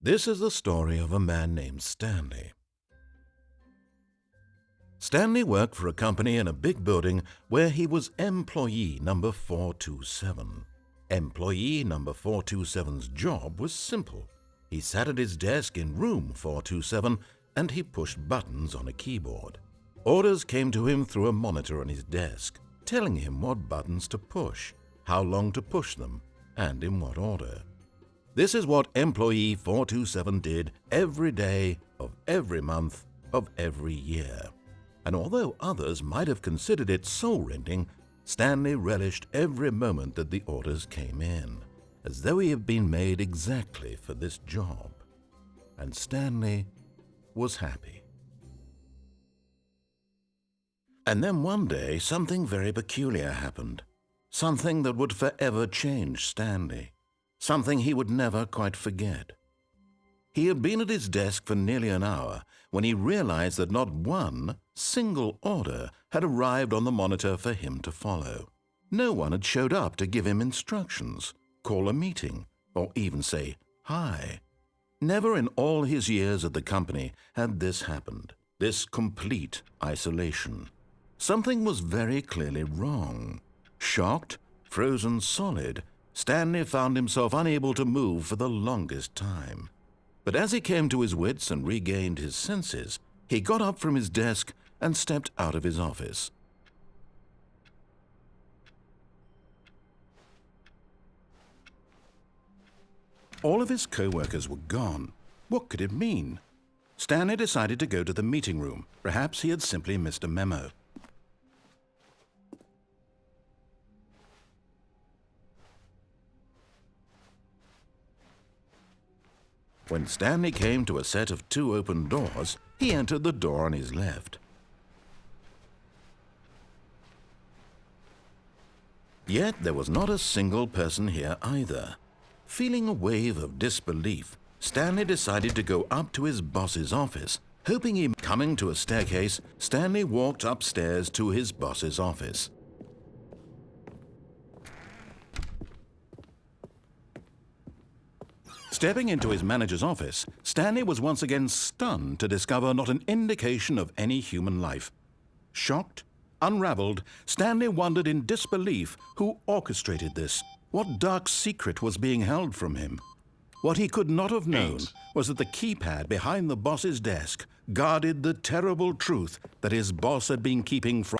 This is the story of a man named Stanley. Stanley worked for a company in a big building where he was employee number 427. Employee number 427's job was simple. He sat at his desk in room 427 and he pushed buttons on a keyboard. Orders came to him through a monitor on his desk, telling him what buttons to push, how long to push them, and in what order. This is what employee 427 did every day of every month of every year. And although others might have considered it soul-rending, Stanley relished every moment that the orders came in, as though he had been made exactly for this job. And Stanley was happy. And then one day, something very peculiar happened. Something that would forever change Stanley. Something he would never quite forget. He had been at his desk for nearly an hour when he realized that not one single order had arrived on the monitor for him to follow. No one had showed up to give him instructions, call a meeting, or even say hi. Never in all his years at the company had this happened, this complete isolation. Something was very clearly wrong. Shocked, frozen solid, Stanley found himself unable to move for the longest time. But as he came to his wits and regained his senses, he got up from his desk and stepped out of his office. All of his co-workers were gone. What could it mean? Stanley decided to go to the meeting room. Perhaps he had simply missed a memo. When Stanley came to a set of 2 open doors, he entered the door on his left. Yet there was not a single person here either. Feeling a wave of disbelief, Stanley decided to go up to his boss's office. Hoping he coming to a staircase, Stanley walked upstairs to his boss's office. Stepping into his manager's office, Stanley was once again stunned to discover not an indication of any human life. Shocked, unraveled, Stanley wondered in disbelief who orchestrated this. What dark secret was being held from him? What he could not have known was that the keypad behind the boss's desk guarded the terrible truth that his boss had been keeping from.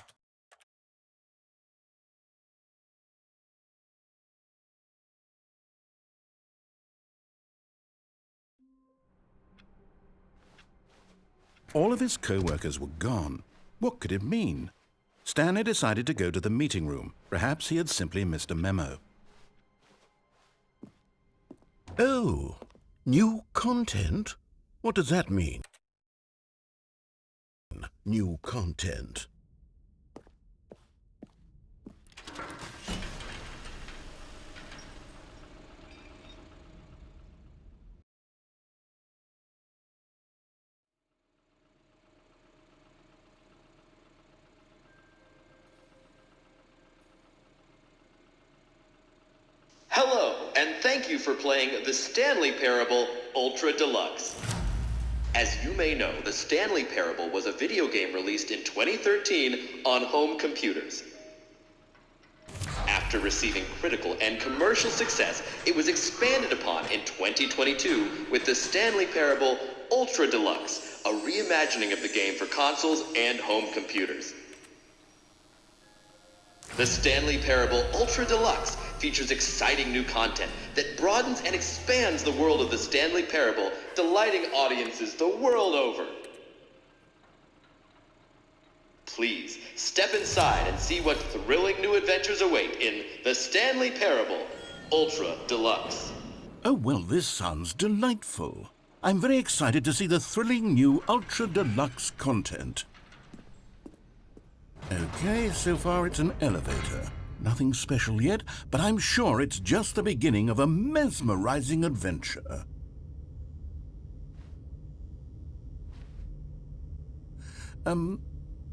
All of his co-workers were gone. What could it mean? Stanley decided to go to the meeting room. Perhaps he had simply missed a memo. Oh, new content? What does that mean? New content. Hello, and thank you for playing the Stanley Parable Ultra Deluxe. As you may know, the Stanley Parable was a video game released in 2013 on home computers. After receiving critical and commercial success, it was expanded upon in 2022 with the Stanley Parable Ultra Deluxe, a reimagining of the game for consoles and home computers. The Stanley Parable Ultra Deluxe features exciting new content that broadens and expands the world of the Stanley Parable, delighting audiences the world over. Please, step inside and see what thrilling new adventures await in the Stanley Parable Ultra Deluxe. Oh, well, this sounds delightful. I'm very excited to see the thrilling new Ultra Deluxe content. Okay, so far it's an elevator. Nothing special yet, but I'm sure it's just the beginning of a mesmerizing adventure.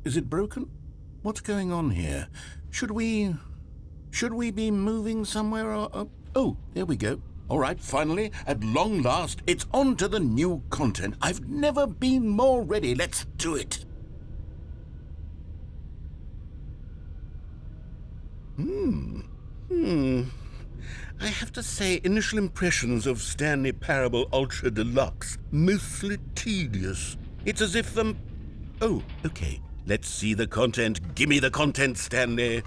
Is it broken? What's going on here? Should we be moving somewhere or... Oh, there we go. All right, finally, at long last, it's on to the new content. I've never been more ready. Let's do it. I have to say, initial impressions of Stanley Parable Ultra Deluxe, mostly tedious. It's as if Oh, okay. Let's see the content. Gimme the content, Stanley.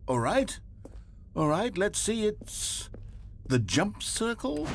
All right. All right, let's see. It's the jump circle.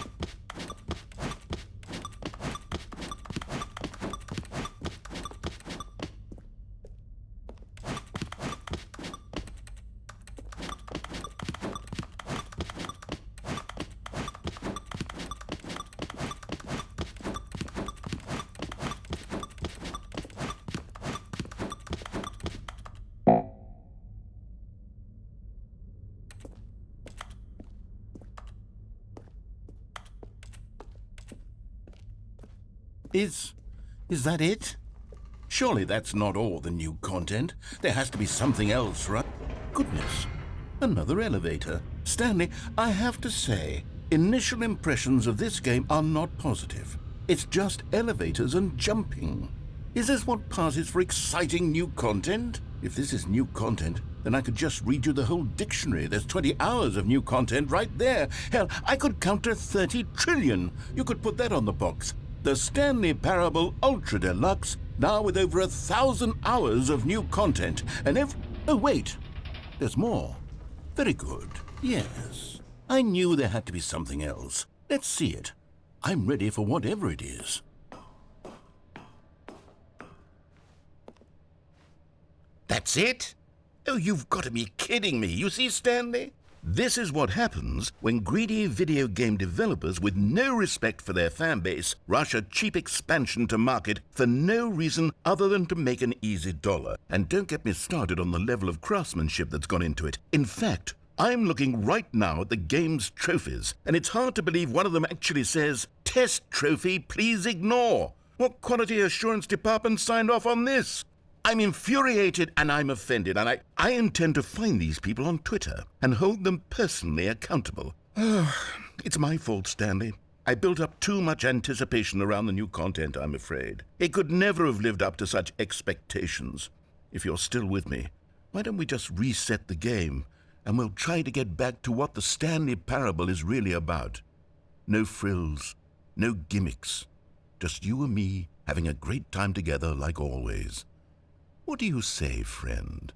Is that it? Surely that's not all the new content. There has to be something else, right? Goodness, another elevator. Stanley, I have to say, initial impressions of this game are not positive. It's just elevators and jumping. Is this what passes for exciting new content? If this is new content, then I could just read you the whole dictionary. There's 20 hours of new content right there. Hell, I could counter 30 trillion. You could put that on the box. The Stanley Parable Ultra Deluxe, now with over 1,000 hours of new content. And oh, wait. There's more. Very good. Yes. I knew there had to be something else. Let's see it. I'm ready for whatever it is. That's it? Oh, you've got to be kidding me. You see, Stanley? This is what happens when greedy video game developers with no respect for their fan base rush a cheap expansion to market for no reason other than to make an easy dollar. And don't get me started on the level of craftsmanship that's gone into it. In fact, I'm looking right now at the game's trophies, and it's hard to believe one of them actually says, "Test trophy, please ignore." What quality assurance department signed off on this? I'm infuriated and I'm offended, and I intend to find these people on Twitter and hold them personally accountable. It's my fault, Stanley. I built up too much anticipation around the new content, I'm afraid. It could never have lived up to such expectations. If you're still with me, why don't we just reset the game, and we'll try to get back to what the Stanley Parable is really about. No frills, no gimmicks. Just you and me having a great time together like always. What do you say, friend?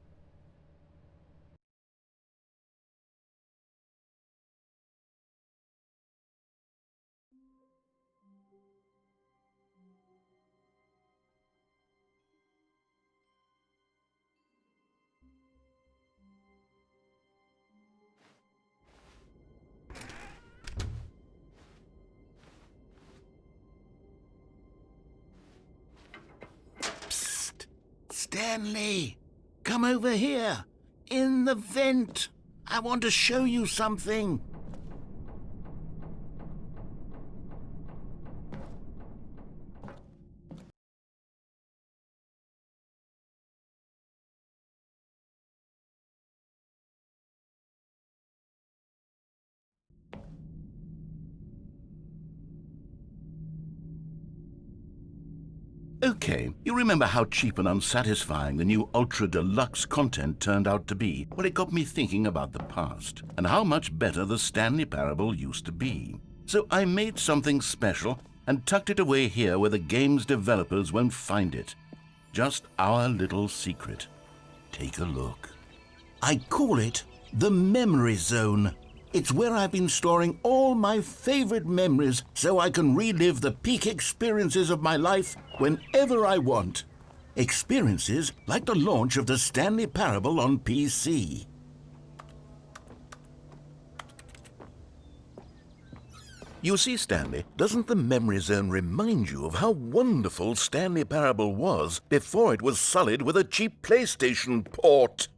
Psst! Stanley! Come over here! In the vent! I want to show you something! Okay, you remember how cheap and unsatisfying the new Ultra Deluxe content turned out to be? Well, it got me thinking about the past and how much better the Stanley Parable used to be. So I made something special and tucked it away here where the game's developers won't find it. Just our little secret. Take a look. I call it the Memory Zone. It's where I've been storing all my favorite memories so I can relive the peak experiences of my life whenever I want. Experiences like the launch of the Stanley Parable on PC. You see, Stanley, doesn't the Memory Zone remind you of how wonderful Stanley Parable was before it was sullied with a cheap PlayStation port?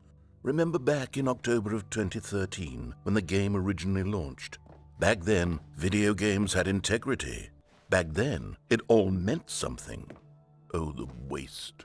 Remember back in October of 2013, when the game originally launched? Back then, video games had integrity. Back then, it all meant something. Oh, the waste.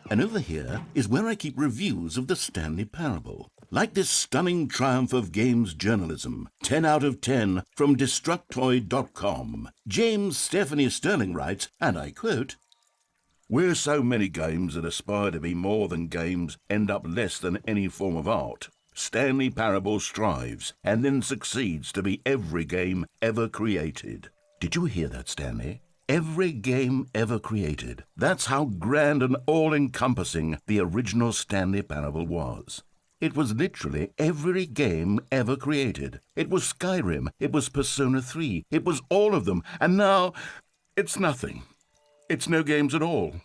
And over here is where I keep reviews of the Stanley Parable. Like this stunning triumph of games journalism, 10 out of 10 from Destructoid.com. James Stephanie Sterling writes, and I quote, "Where so many games that aspire to be more than games end up less than any form of art, Stanley Parable strives and then succeeds to be every game ever created." Did you hear that, Stanley? Every game ever created. That's how grand and all-encompassing the original Stanley Parable was. It was literally every game ever created. It was Skyrim, it was Persona 3, it was all of them, and now it's nothing. It's no games at all.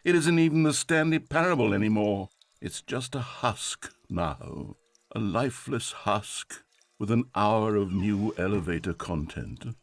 It isn't even the Stanley Parable anymore. It's just a husk now, a lifeless husk with an hour of new elevator content.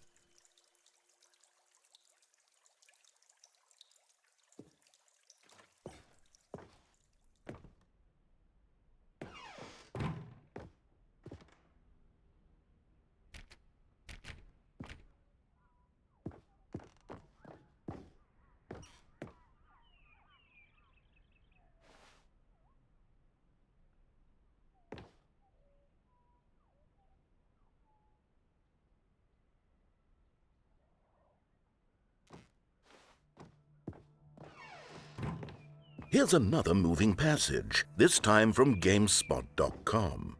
Here's another moving passage, this time from GameSpot.com.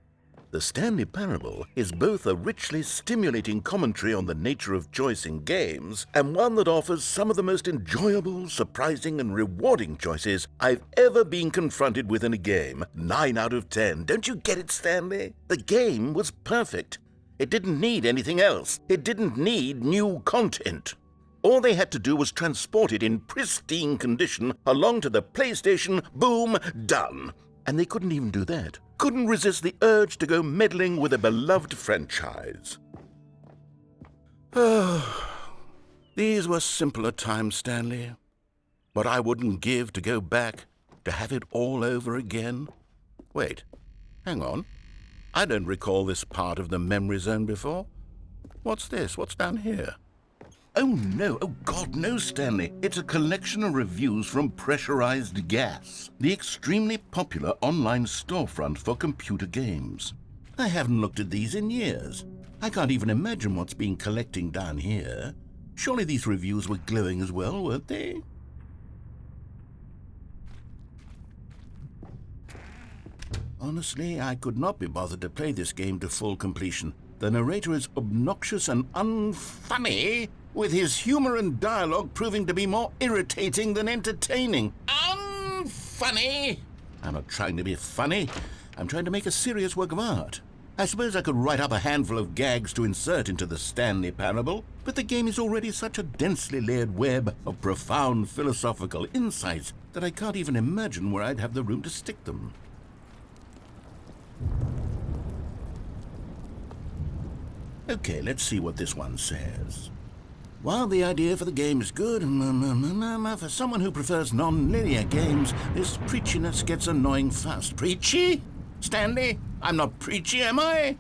The Stanley Parable is both a richly stimulating commentary on the nature of choice in games and one that offers some of the most enjoyable, surprising, and rewarding choices I've ever been confronted with in a game. 9 out of 10. Don't you get it, Stanley? The game was perfect. It didn't need anything else. It didn't need new content. All they had to do was transport it in pristine condition along to the PlayStation, boom, done. And they couldn't even do that. Couldn't resist the urge to go meddling with a beloved franchise. These were simpler times, Stanley. What I wouldn't give to go back, to have it all over again. Wait, hang on. I don't recall this part of the memory zone before. What's this? What's down here? Oh no, oh God, no, Stanley. It's a collection of reviews from Pressurized Gas, the extremely popular online storefront for computer games. I haven't looked at these in years. I can't even imagine what's been collecting down here. Surely these reviews were glowing as well, weren't they? Honestly, I could not be bothered to play this game to full completion. The narrator is obnoxious and unfunny, with his humor and dialogue proving to be more irritating than entertaining. Unfunny! I'm not trying to be funny. I'm trying to make a serious work of art. I suppose I could write up a handful of gags to insert into the Stanley Parable, but the game is already such a densely layered web of profound philosophical insights that I can't even imagine where I'd have the room to stick them. Okay, let's see what this one says. While the idea for the game is good, for someone who prefers non-linear games, this preachiness gets annoying fast. Preachy? Stanley? I'm not preachy, am I?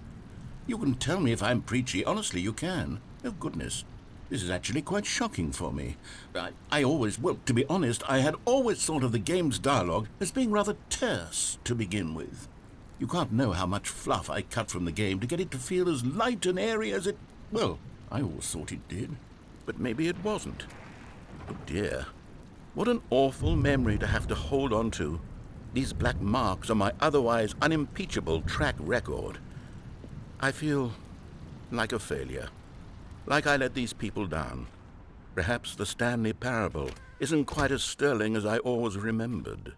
You can tell me if I'm preachy. Honestly, you can. Oh, goodness. This is actually quite shocking for me. Well, to be honest, I had always thought of the game's dialogue as being rather terse to begin with. You can't know how much fluff I cut from the game to get it to feel as light and airy as it... Well, I always thought it did. But maybe it wasn't. Oh dear. What an awful memory to have to hold on to. These black marks on my otherwise unimpeachable track record. I feel like a failure. Like I let these people down. Perhaps the Stanley Parable isn't quite as sterling as I always remembered.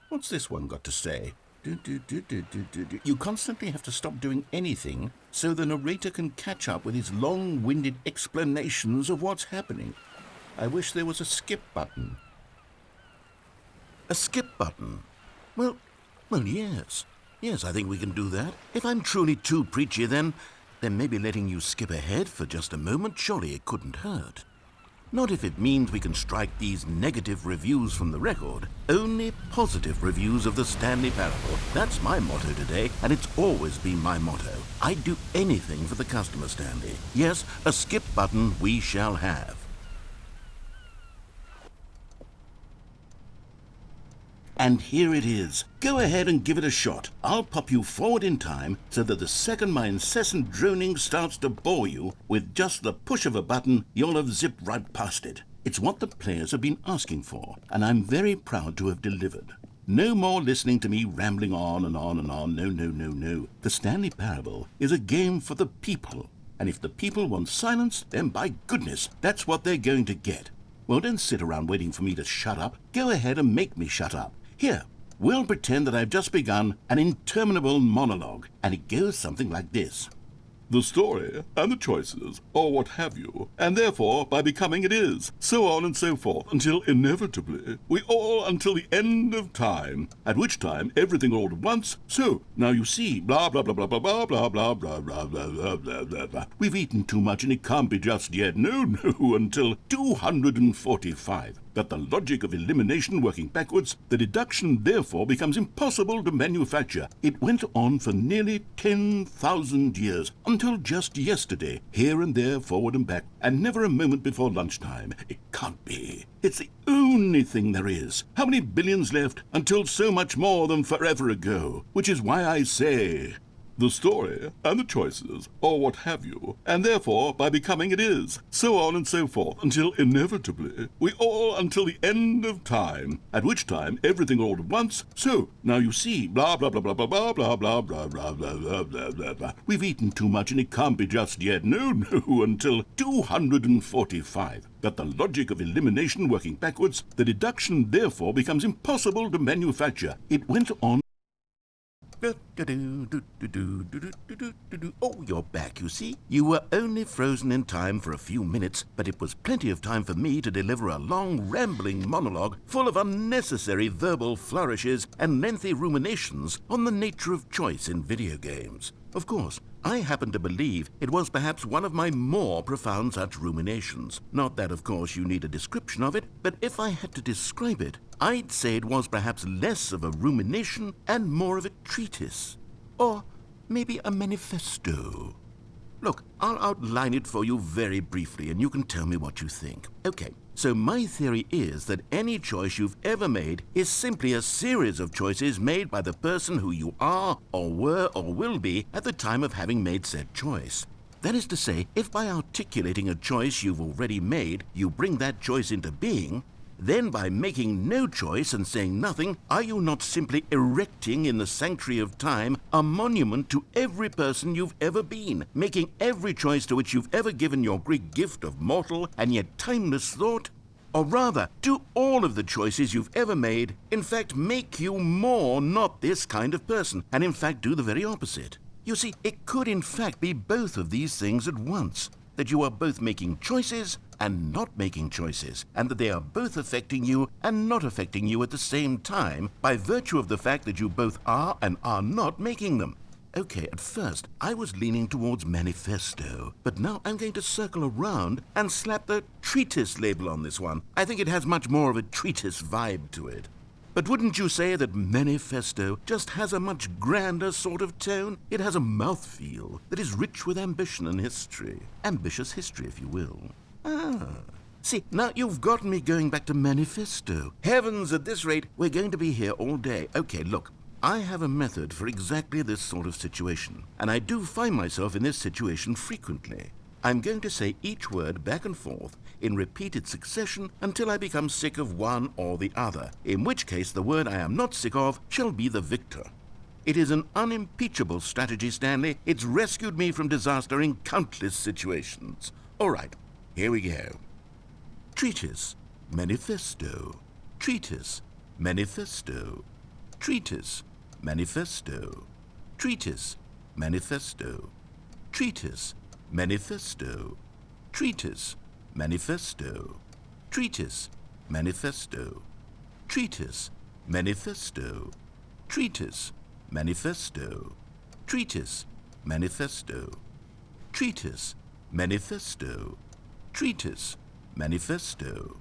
What's this one got to say? You constantly have to stop doing anything so the narrator can catch up with his long-winded explanations of what's happening. I wish there was a skip button. A skip button? Well, yes. Yes, I think we can do that. If I'm truly too preachy, then maybe letting you skip ahead for just a moment, surely it couldn't hurt. Not if it means we can strike these negative reviews from the record. Only positive reviews of the Stanley Parable. That's my motto today, and it's always been my motto. I'd do anything for the customer, Stanley. Yes, a skip button we shall have. And here it is. Go ahead and give it a shot. I'll pop you forward in time so that the second my incessant droning starts to bore you, with just the push of a button, you'll have zipped right past it. It's what the players have been asking for, and I'm very proud to have delivered. No more listening to me rambling on and on and on. No, no, no, no. The Stanley Parable is a game for the people. And if the people want silence, then by goodness, that's what they're going to get. Well, don't sit around waiting for me to shut up. Go ahead and make me shut up. Here, we'll pretend that I've just begun an interminable monologue, and it goes something like this. The story and the choices, or what have you, and therefore by becoming it is, so on and so forth, until inevitably we all until the end of time, at which time everything all at once, so, now you see, blah blah blah blah blah blah blah blah blah blah blah blah blah blah blah. We've eaten too much and it can't be just yet, no, until 245. But the logic of elimination working backwards, the deduction therefore becomes impossible to manufacture. It went on for nearly 10,000 years, until just yesterday, here and there, forward and back, and never a moment before lunchtime. It can't be. It's the only thing there is. How many billions left until so much more than forever ago? Which is why I say... the story and the choices, or what have you, and therefore by becoming it is, so on and so forth, until inevitably we all until the end of time, at which time everything all at once, so, now you see, blah blah blah blah blah blah blah blah blah blah blah blah blah blah blah. We've eaten too much and it can't be just yet, no, until 245. But the logic of elimination working backwards, the deduction therefore becomes impossible to manufacture. It went on. Oh, you're back, you see. You were only frozen in time for a few minutes, but it was plenty of time for me to deliver a long, rambling monologue full of unnecessary verbal flourishes and lengthy ruminations on the nature of choice in video games. Of course, I happen to believe it was perhaps one of my more profound such ruminations. Not that, of course, you need a description of it, but if I had to describe it, I'd say it was perhaps less of a rumination and more of a treatise. Or maybe a manifesto. Look, I'll outline it for you very briefly, and you can tell me what you think. Okay, so my theory is that any choice you've ever made is simply a series of choices made by the person who you are, or were, or will be at the time of having made said choice. That is to say, if by articulating a choice you've already made, you bring that choice into being, then by making no choice and saying nothing, are you not simply erecting in the sanctuary of time a monument to every person you've ever been, making every choice to which you've ever given your great gift of mortal and yet timeless thought? Or rather, do all of the choices you've ever made, in fact, make you more not this kind of person, and in fact do the very opposite? You see, it could in fact be both of these things at once, that you are both making choices and not making choices, and that they are both affecting you and not affecting you at the same time by virtue of the fact that you both are and are not making them. Okay, at first I was leaning towards manifesto, but now I'm going to circle around and slap the treatise label on this one. I think it has much more of a treatise vibe to it. But wouldn't you say that manifesto just has a much grander sort of tone? It has a mouthfeel that is rich with ambition and history. Ambitious history, if you will. See, now you've gotten me going back to manifesto. Heavens, at this rate, we're going to be here all day. Okay, look, I have a method for exactly this sort of situation, and I do find myself in this situation frequently. I'm going to say each word back and forth in repeated succession until I become sick of one or the other, in which case the word I am not sick of shall be the victor. It is an unimpeachable strategy, Stanley. It's rescued me from disaster in countless situations. All right. Here we go. Treatise, manifesto. Treatise, manifesto. Treatise, manifesto. Treatise, manifesto. Treatise, manifesto. Treatise, manifesto. Treatise, manifesto. Treatise, manifesto. Treatise, manifesto. Treatise, manifesto. Treatise, manifesto. Treatise, manifesto.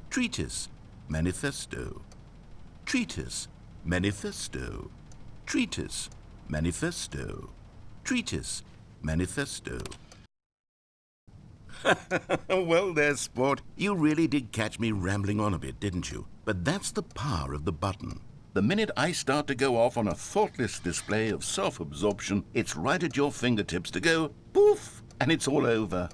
Treatise, manifesto. Treatise, manifesto. Treatise, manifesto. Treatise, manifesto. Well there, sport. You really did catch me rambling on a bit, didn't you? But that's the power of the button. The minute I start to go off on a thoughtless display of self-absorption, it's right at your fingertips to go poof, and it's all over.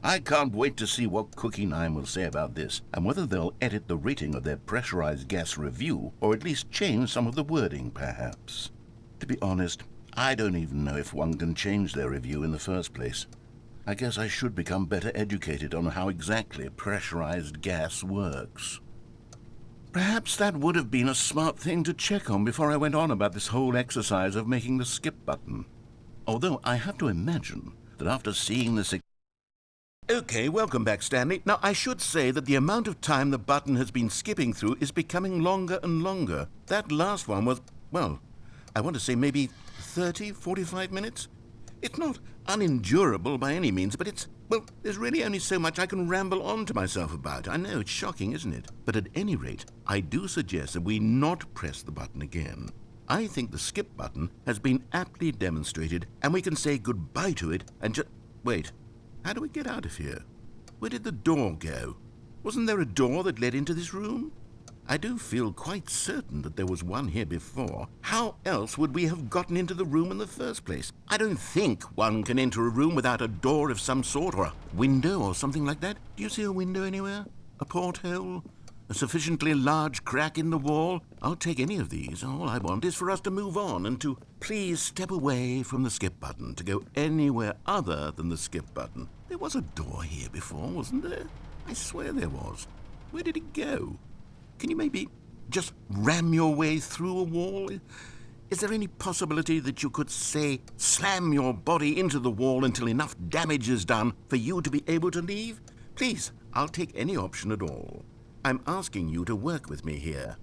I can't wait to see what Cookie 9 will say about this, and whether they'll edit the rating of their pressurized gas review, or at least change some of the wording, perhaps. To be honest, I don't even know if one can change their review in the first place. I guess I should become better educated on how exactly pressurized gas works. Perhaps that would have been a smart thing to check on before I went on about this whole exercise of making the skip button. Although I have to imagine that after seeing this... Okay, welcome back, Stanley. Now, I should say that the amount of time the button has been skipping through is becoming longer and longer. That last one was, well, I want to say maybe 30, 45 minutes? It's not unendurable by any means, but it's, well, there's really only so much I can ramble on to myself about. I know, it's shocking, isn't it? But at any rate, I do suggest that we not press the button again. I think the skip button has been aptly demonstrated, and we can say goodbye to it and just... Wait, how do we get out of here? Where did the door go? Wasn't there a door that led into this room? I do feel quite certain that there was one here before. How else would we have gotten into the room in the first place? I don't think one can enter a room without a door of some sort, or a window or something like that. Do you see a window anywhere? A porthole? A sufficiently large crack in the wall? I'll take any of these. All I want is for us to move on and to please step away from the skip button, to go anywhere other than the skip button. There was a door here before, wasn't there? I swear there was. Where did it go? Can you maybe just ram your way through a wall? Is there any possibility that you could, say, slam your body into the wall until enough damage is done for you to be able to leave? Please, I'll take any option at all. I'm asking you to work with me here.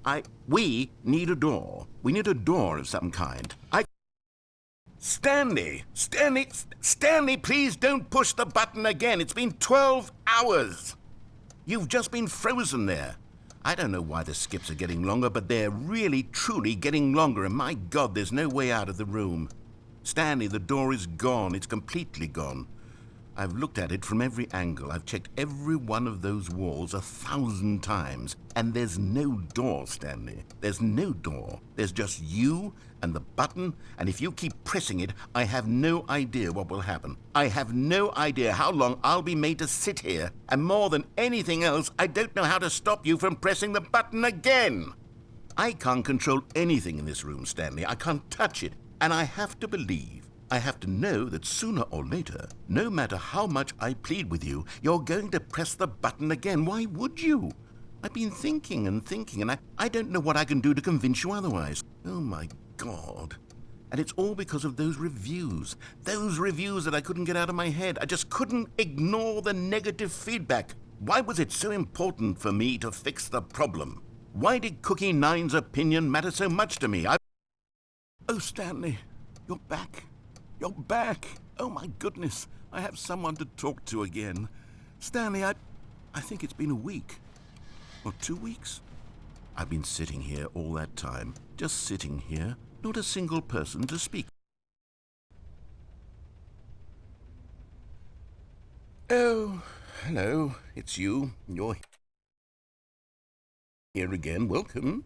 We need a door. We need a door of some kind. Stanley, please don't push the button again. It's been 12 hours. You've just been frozen there. I don't know why the skips are getting longer, but they're really, truly getting longer, and my God, there's no way out of the room. Stanley, the door is gone. It's completely gone. I've looked at it from every angle. I've checked every one of those walls 1,000 times, and there's no door, Stanley. There's no door. There's just you and the button, and if you keep pressing it, I have no idea what will happen. I have no idea how long I'll be made to sit here, and more than anything else, I don't know how to stop you from pressing the button again. I can't control anything in this room, Stanley. I can't touch it, and I have to believe, I have to know that sooner or later, no matter how much I plead with you, you're going to press the button again. Why would you? I've been thinking, and I don't know what I can do to convince you otherwise. Oh, my God. And it's all because of those reviews that I couldn't get out of my head. I just couldn't ignore the negative feedback. Why was it so important for me to fix the problem? Why did Cookie 9's opinion matter so much to me? Oh, Stanley, you're back. You're back. Oh, my goodness. I have someone to talk to again. Stanley, I think it's been a week. Or 2 weeks. I've been sitting here all that time. Just sitting here. Not a single person to speak. Oh, hello. It's you. You're here again. Welcome.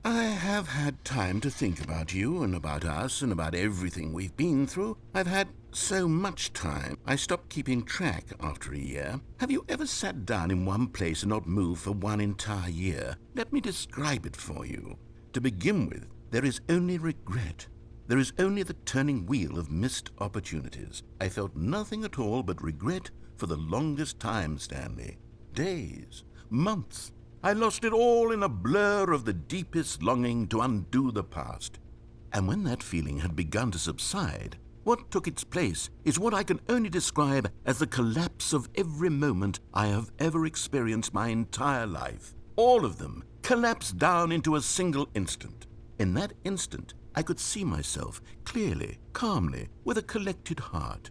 I have had time to think about you and about us and about everything we've been through. I've had so much time. I stopped keeping track after a year. Have you ever sat down in one place and not moved for one entire year? Let me describe it for you. To begin with, there is only regret. There is only the turning wheel of missed opportunities. I felt nothing at all but regret for the longest time, Stanley. Days, months. I lost it all in a blur of the deepest longing to undo the past. And when that feeling had begun to subside, what took its place is what I can only describe as the collapse of every moment I have ever experienced my entire life. All of them collapsed down into a single instant. In that instant, I could see myself clearly, calmly, with a collected heart.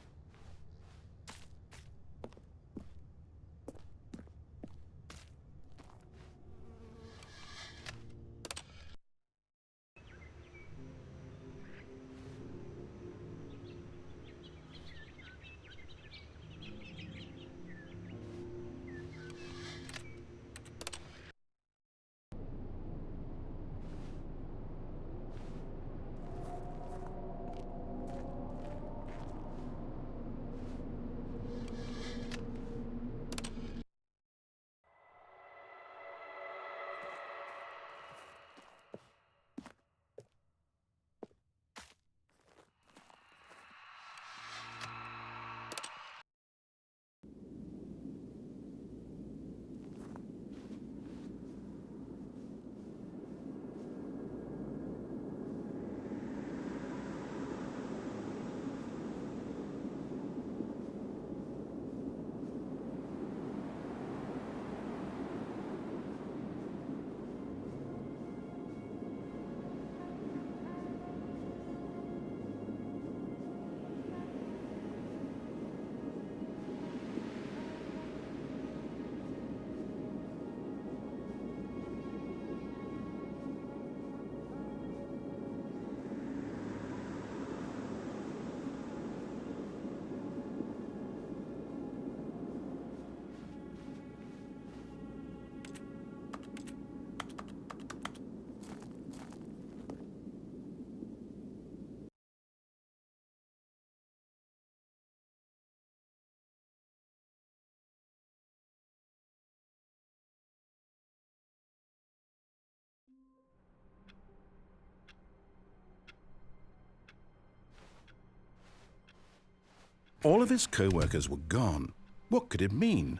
All of his co-workers were gone. What could it mean?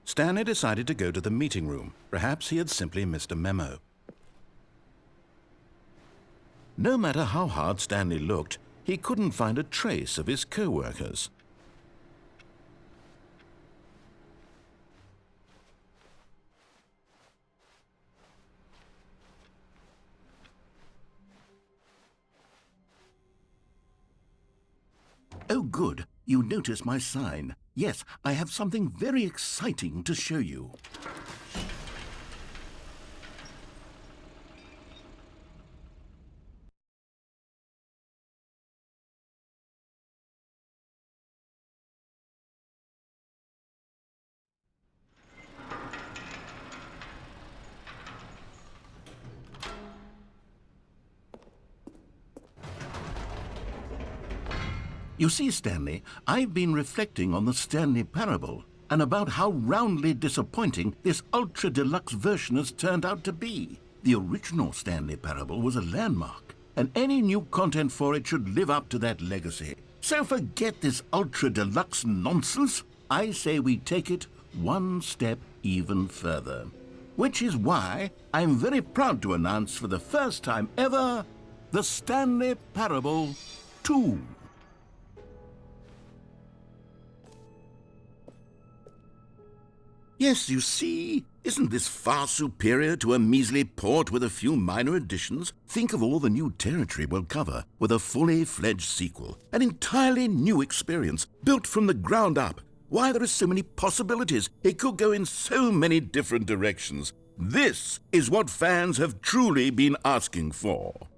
Stanley decided to go to the meeting room. Perhaps he had simply missed a memo. No matter how hard Stanley looked, he couldn't find a trace of his co-workers. Oh, good. You notice my sign. Yes, I have something very exciting to show you. You see, Stanley, I've been reflecting on the Stanley parable and about how roundly disappointing this ultra deluxe version has turned out to be. The original Stanley parable was a landmark, and any new content for it should live up to that legacy. So forget this ultra deluxe nonsense. I say we take it one step even further. Which is why I'm very proud to announce for the first time ever, the Stanley Parable 2. Yes, you see, isn't this far superior to a measly port with a few minor additions? Think of all the new territory we'll cover with a fully fledged sequel. An entirely new experience, built from the ground up. Why, there are so many possibilities. It could go in so many different directions. This is what fans have truly been asking for.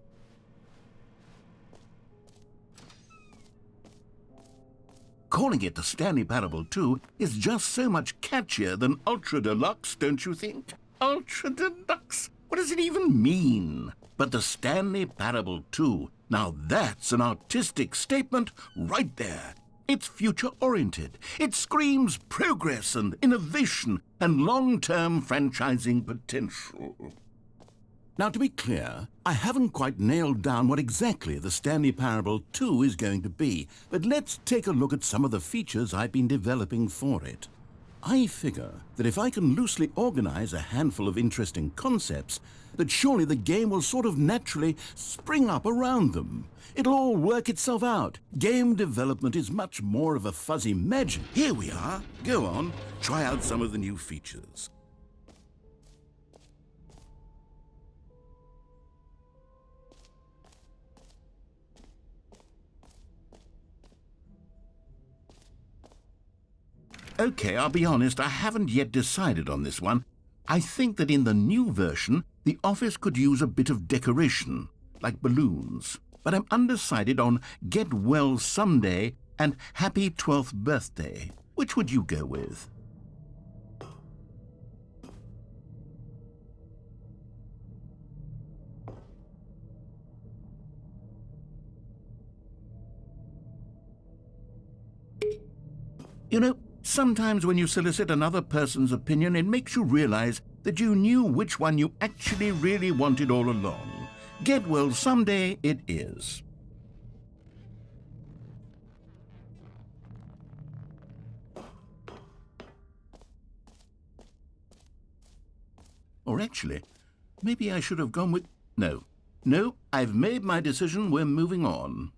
Calling it the Stanley Parable 2 is just so much catchier than Ultra Deluxe, don't you think? Ultra Deluxe? What does it even mean? But the Stanley Parable 2, now that's an artistic statement right there. It's future-oriented. It screams progress and innovation and long-term franchising potential. Now, to be clear, I haven't quite nailed down what exactly the Stanley Parable 2 is going to be, but let's take a look at some of the features I've been developing for it. I figure that if I can loosely organize a handful of interesting concepts, that surely the game will sort of naturally spring up around them. It'll all work itself out. Game development is much more of a fuzzy magic. Here we are. Go on, try out some of the new features. Okay, I'll be honest, I haven't yet decided on this one. I think that in the new version, the office could use a bit of decoration, like balloons. But I'm undecided on Get Well Someday and Happy 12th Birthday. Which would you go with? You know, sometimes when you solicit another person's opinion, it makes you realize that you knew which one you actually really wanted all along. Get Well Someday it is. Or actually, maybe I should have gone with... No, I've made my decision. We're moving on.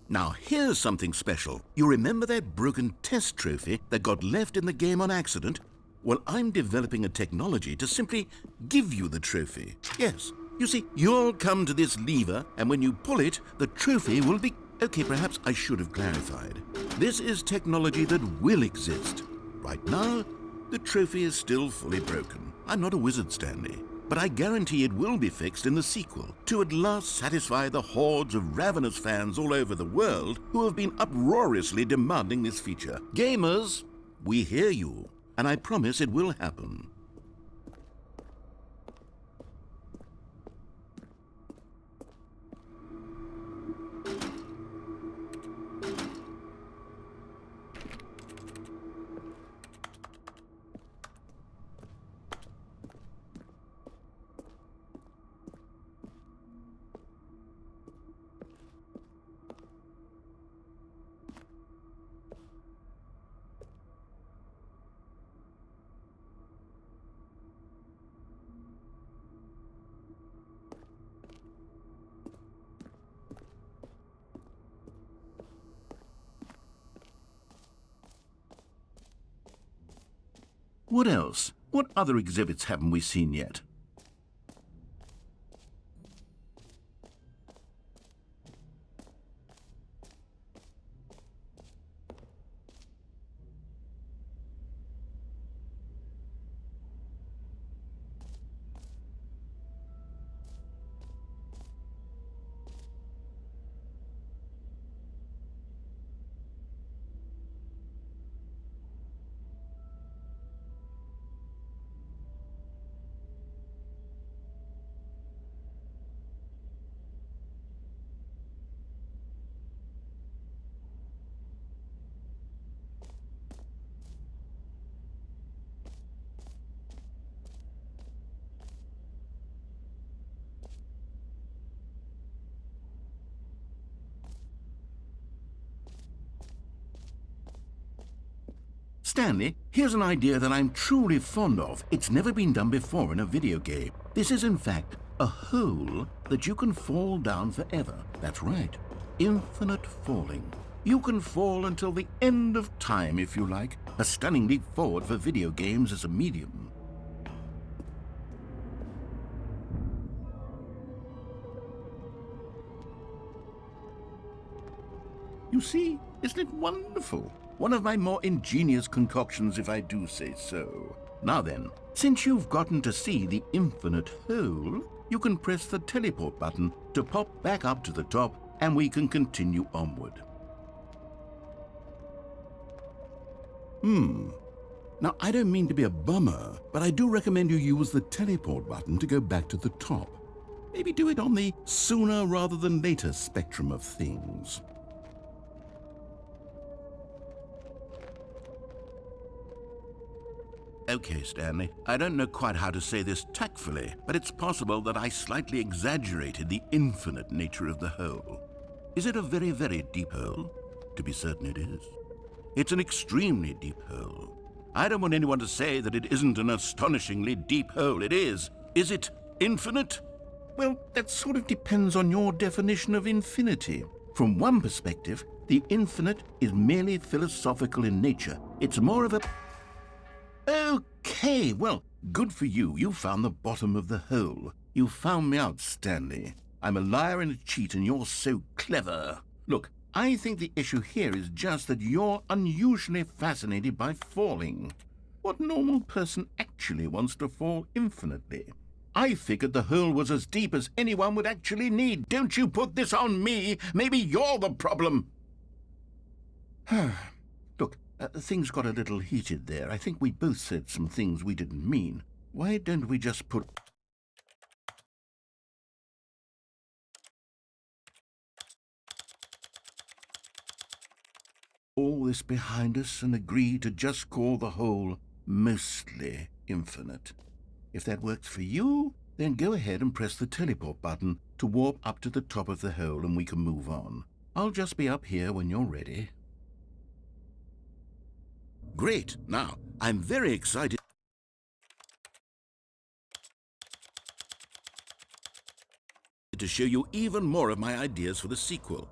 Now, here's something special. You remember that broken test trophy that got left in the game on accident? Well, I'm developing a technology to simply give you the trophy. Yes, you see, you'll come to this lever, and when you pull it, the trophy will be... Okay, perhaps I should have clarified. This is technology that will exist. Right now, the trophy is still fully broken. I'm not a wizard, Stanley. But I guarantee it will be fixed in the sequel to at last satisfy the hordes of ravenous fans all over the world who have been uproariously demanding this feature. Gamers, we hear you, and I promise it will happen. What else? What other exhibits haven't we seen yet? Stanley, here's an idea that I'm truly fond of. It's never been done before in a video game. This is, in fact, a hole that you can fall down forever. That's right. Infinite falling. You can fall until the end of time, if you like. A stunning leap forward for video games as a medium. You see, isn't it wonderful? One of my more ingenious concoctions, if I do say so. Now then, since you've gotten to see the infinite hole, you can press the teleport button to pop back up to the top, and we can continue onward. Now, I don't mean to be a bummer, but I do recommend you use the teleport button to go back to the top. Maybe do it on the sooner rather than later spectrum of things. Okay, Stanley, I don't know quite how to say this tactfully, but it's possible that I slightly exaggerated the infinite nature of the hole. Is it a very, very deep hole? To be certain it is. It's an extremely deep hole. I don't want anyone to say that it isn't an astonishingly deep hole. It is. Is it infinite? Well, that sort of depends on your definition of infinity. From one perspective, the infinite is merely philosophical in nature. It's more of a... Okay, well, good for you. You found the bottom of the hole. You found me out, Stanley. I'm a liar and a cheat, and you're so clever. Look, I think the issue here is just that you're unusually fascinated by falling. What normal person actually wants to fall infinitely? I figured the hole was as deep as anyone would actually need. Don't you put this on me. Maybe you're the problem. Look, things got a little heated there. I think we both said some things we didn't mean. Why don't we just put... all this behind us and agree to just call the hole mostly infinite? If that works for you, then go ahead and press the teleport button to warp up to the top of the hole and we can move on. I'll just be up here when you're ready. Great. Now, I'm very excited to show you even more of my ideas for the sequel.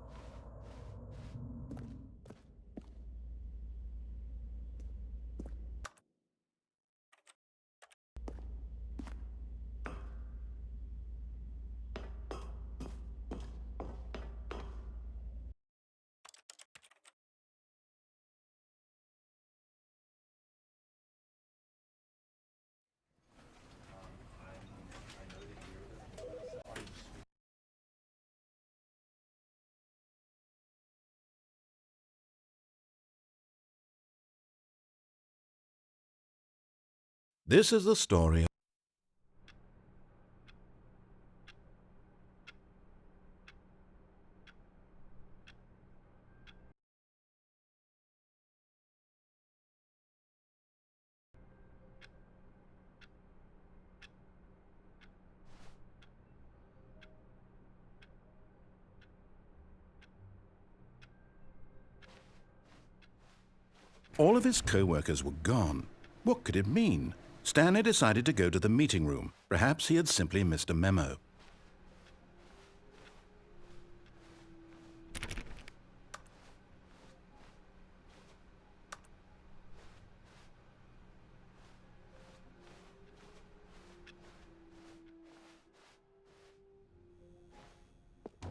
This is the story. All of his co-workers were gone. What could it mean? Stanley decided to go to the meeting room. Perhaps he had simply missed a memo.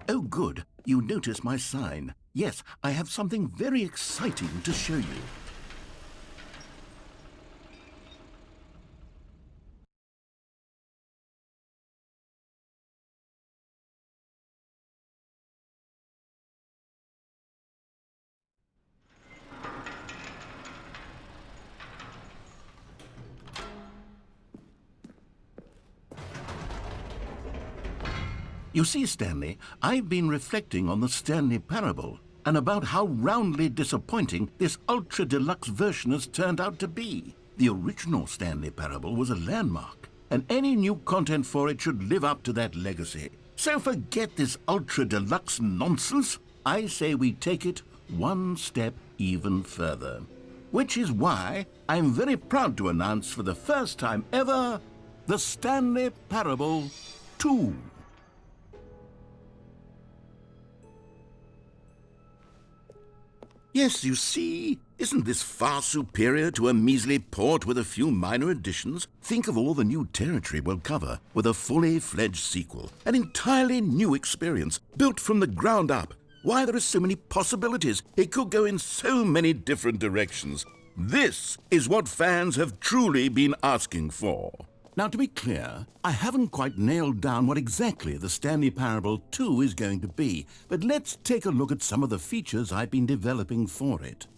Oh, good. You notice my sign. Yes, I have something very exciting to show you. You see, Stanley, I've been reflecting on the Stanley parable and about how roundly disappointing this ultra deluxe version has turned out to be. The original Stanley parable was a landmark, and any new content for it should live up to that legacy. So forget this ultra deluxe nonsense. I say we take it one step even further. Which is why I'm very proud to announce for the first time ever, the Stanley Parable 2. Yes, you see, isn't this far superior to a measly port with a few minor additions? Think of all the new territory we'll cover with a fully fledged sequel, an entirely new experience, built from the ground up. Why, there are so many possibilities. It could go in so many different directions. This is what fans have truly been asking for. Now, to be clear, I haven't quite nailed down what exactly the Stanley Parable 2 is going to be, but let's take a look at some of the features I've been developing for it.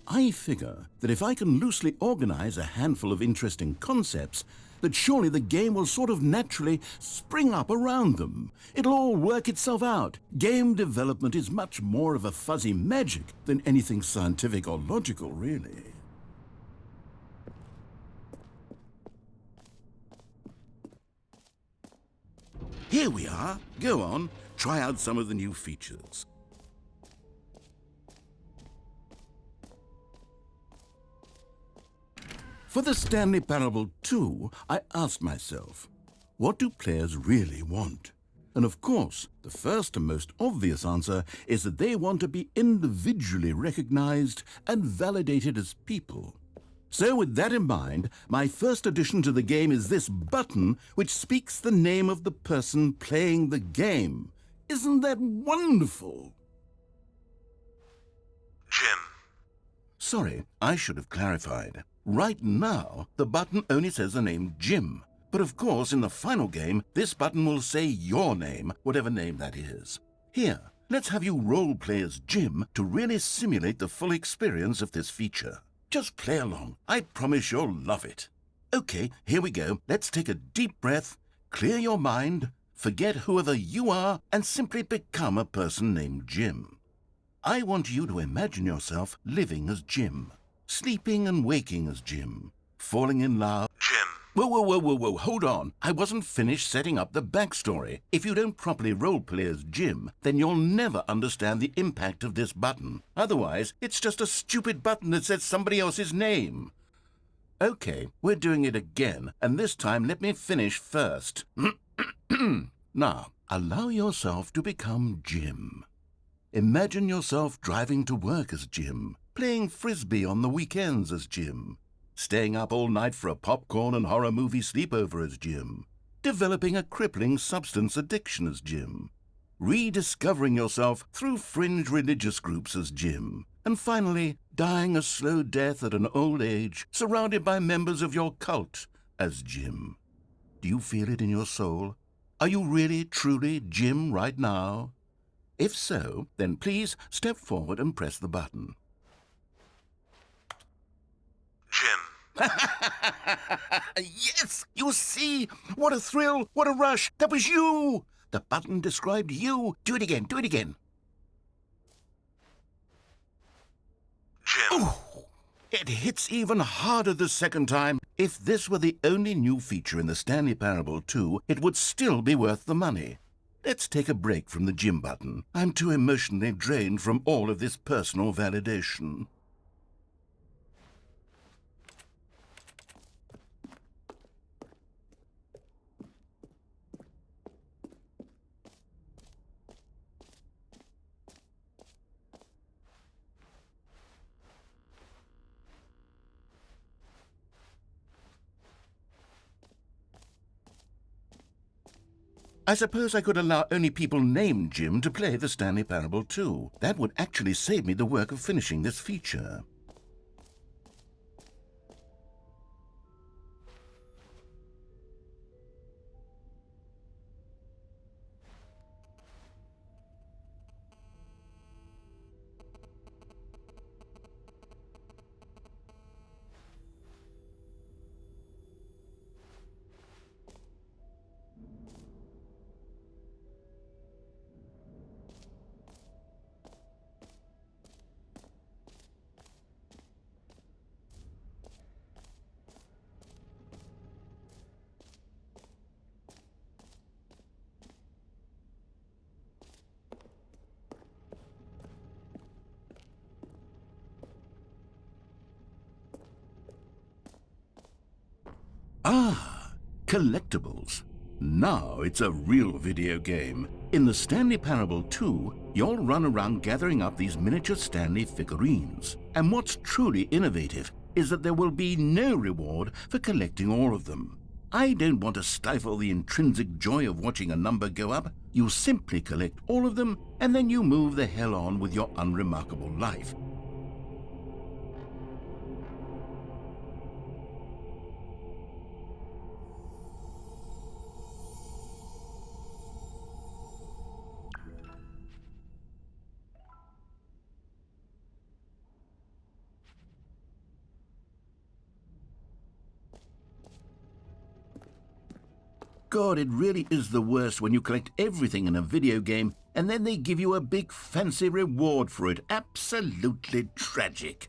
I figure that if I can loosely organize a handful of interesting concepts, that surely the game will sort of naturally spring up around them. It'll all work itself out. Game development is much more of a fuzzy magic than anything scientific or logical, really. Here we are. Go on, try out some of the new features. For the Stanley Parable 2, I asked myself, what do players really want? And of course, the first and most obvious answer is that they want to be individually recognized and validated as people. So with that in mind, my first addition to the game is this button which speaks the name of the person playing the game. Isn't that wonderful? Jim. Sorry, I should have clarified. Right now, the button only says the name Jim. But of course, in the final game, this button will say your name, whatever name that is. Here, let's have you role-play as Jim to really simulate the full experience of this feature. Just play along. I promise you'll love it. Okay, here we go. Let's take a deep breath, clear your mind, forget whoever you are, and simply become a person named Jim. I want you to imagine yourself living as Jim, sleeping and waking as Jim, falling in love. Jim. Whoa, hold on. I wasn't finished setting up the backstory. If you don't properly roleplay as Jim, then you'll never understand the impact of this button. Otherwise, it's just a stupid button that says somebody else's name. Okay, we're doing it again, and this time let me finish first. Now, allow yourself to become Jim. Imagine yourself driving to work as Jim, playing frisbee on the weekends as Jim, staying up all night for a popcorn and horror movie sleepover as Jim, developing a crippling substance addiction as Jim, rediscovering yourself through fringe religious groups as Jim, and finally dying a slow death at an old age surrounded by members of your cult as Jim. Do you feel it in your soul? Are you really, truly Jim right now? If so, then please step forward and press the button. Jim. Yes! You see? What a thrill! What a rush! That was you! The button described you. Do it again, do it again. Jim. Oh, it hits even harder the second time. If this were the only new feature in the Stanley Parable 2, it would still be worth the money. Let's take a break from the Jim button. I'm too emotionally drained from all of this personal validation. I suppose I could allow only people named Jim to play the Stanley Parable too. That would actually save me the work of finishing this feature. Ah, collectibles. Now it's a real video game. In the Stanley Parable 2, you'll run around gathering up these miniature Stanley figurines. And what's truly innovative is that there will be no reward for collecting all of them. I don't want to stifle the intrinsic joy of watching a number go up. You simply collect all of them, and then you move the hell on with your unremarkable life. God, it really is the worst when you collect everything in a video game and then they give you a big fancy reward for it. Absolutely tragic.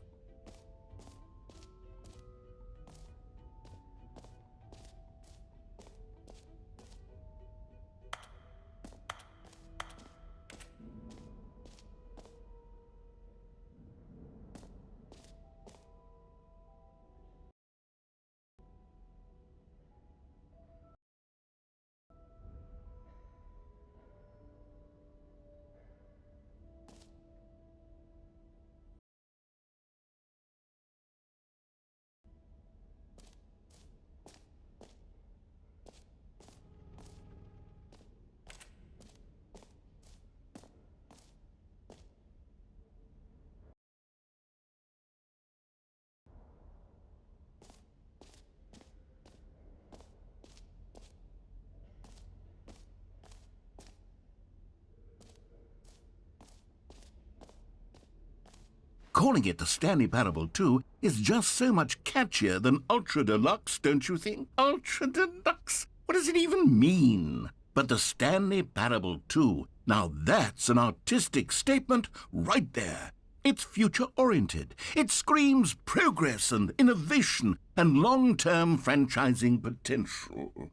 Calling it the Stanley Parable 2 is just so much catchier than Ultra Deluxe, don't you think? Ultra Deluxe? What does it even mean? But the Stanley Parable 2, now that's an artistic statement right there. It's future-oriented. It screams progress and innovation and long-term franchising potential.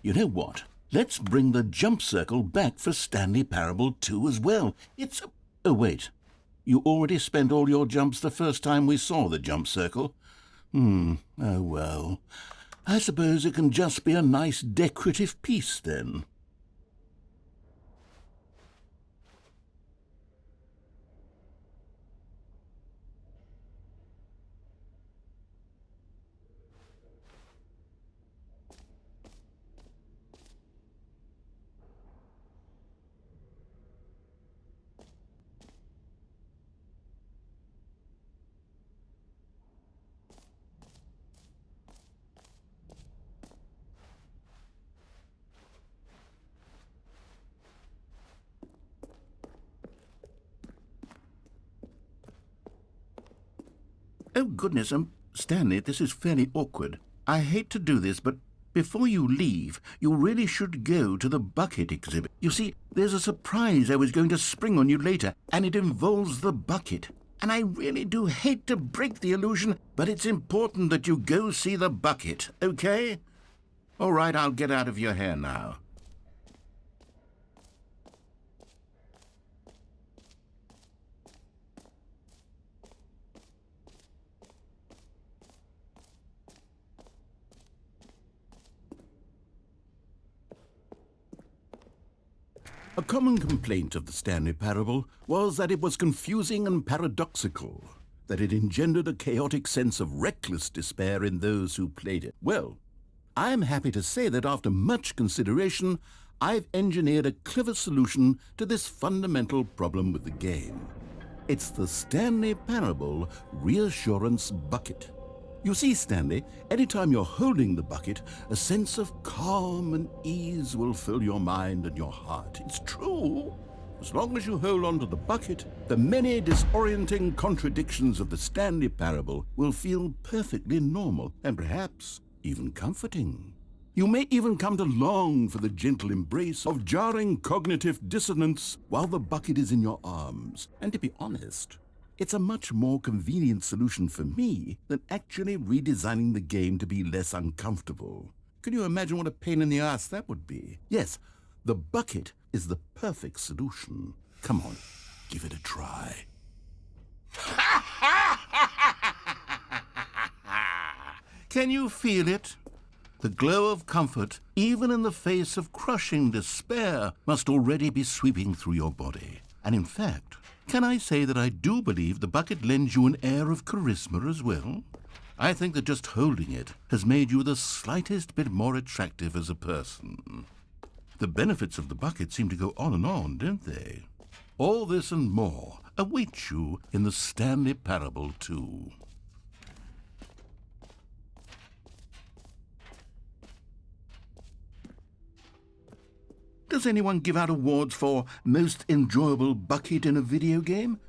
You know what? Let's bring the jump circle back for Stanley Parable 2 as well. It's a... Oh, wait. You already spent all your jumps the first time we saw the jump circle? Oh, well. I suppose it can just be a nice decorative piece, then. Oh, goodness, Stanley, this is fairly awkward. I hate to do this, but before you leave, you really should go to the bucket exhibit. You see, there's a surprise I was going to spring on you later, and it involves the bucket. And I really do hate to break the illusion, but it's important that you go see the bucket, okay? All right, I'll get out of your hair now. A common complaint of the Stanley Parable was that it was confusing and paradoxical, that it engendered a chaotic sense of reckless despair in those who played it. Well, I am happy to say that after much consideration, I've engineered a clever solution to this fundamental problem with the game. It's the Stanley Parable Reassurance Bucket. You see, Stanley, anytime you're holding the bucket, a sense of calm and ease will fill your mind and your heart. It's true. As long as you hold on to the bucket, the many disorienting contradictions of the Stanley Parable will feel perfectly normal and perhaps even comforting. You may even come to long for the gentle embrace of jarring cognitive dissonance while the bucket is in your arms. And to be honest, it's a much more convenient solution for me than actually redesigning the game to be less uncomfortable. Can you imagine what a pain in the ass that would be? Yes, the bucket is the perfect solution. Come on, give it a try. Can you feel it? The glow of comfort, even in the face of crushing despair, must already be sweeping through your body. And in fact, can I say that I do believe the bucket lends you an air of charisma as well? I think that just holding it has made you the slightest bit more attractive as a person. The benefits of the bucket seem to go on, don't they? All this and more await you in the Stanley Parable too. Does anyone give out awards for most enjoyable bucket in a video game?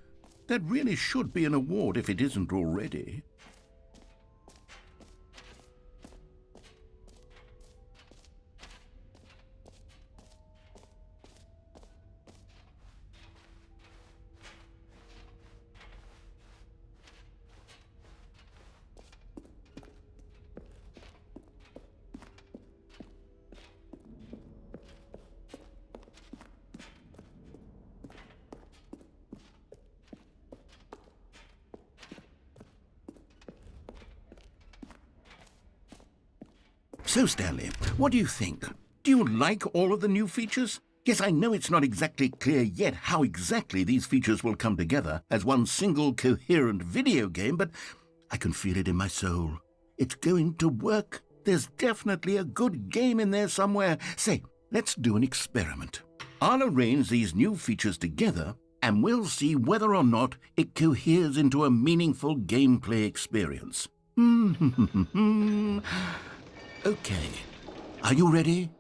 That really should be an award if it isn't already. So, Stanley, what do you think? Do you like all of the new features? Yes, I know it's not exactly clear yet how exactly these features will come together as one single coherent video game, but I can feel it in my soul. It's going to work. There's definitely a good game in there somewhere. Say, let's do an experiment. I'll arrange these new features together, and we'll see whether or not it coheres into a meaningful gameplay experience. Okay, are you ready?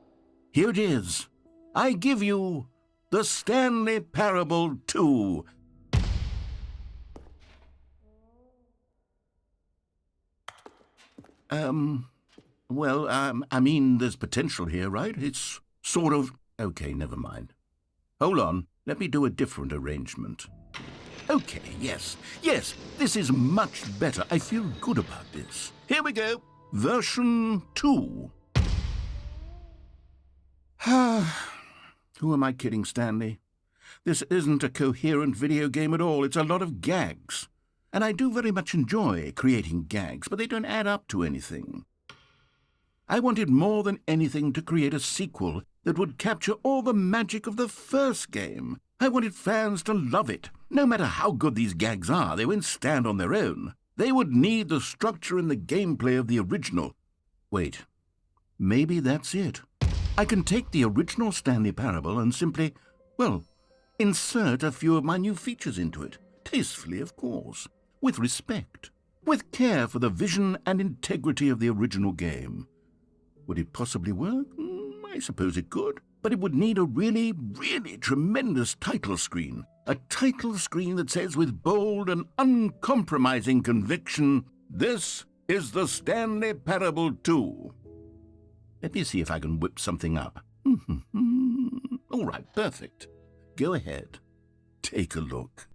Here it is. I give you the Stanley Parable 2. I mean, there's potential here, right? It's sort of... Okay, never mind. Hold on, let me do a different arrangement. Okay, yes, this is much better. I feel good about this. Here we go. Version 2. Who am I kidding, Stanley? This isn't a coherent video game at all. It's a lot of gags. And I do very much enjoy creating gags, but they don't add up to anything. I wanted more than anything to create a sequel that would capture all the magic of the first game. I wanted fans to love it. No matter how good these gags are, they won't stand on their own. They would need the structure and the gameplay of the original. Wait, maybe that's it. I can take the original Stanley Parable and simply, well, insert a few of my new features into it. Tastefully, of course. With respect. With care for the vision and integrity of the original game. Would it possibly work? I suppose it could. But it would need a really, really tremendous title screen. A title screen that says with bold and uncompromising conviction, "This is the Stanley Parable 2. Let me see if I can whip something up. All right, perfect. Go ahead. Take a look.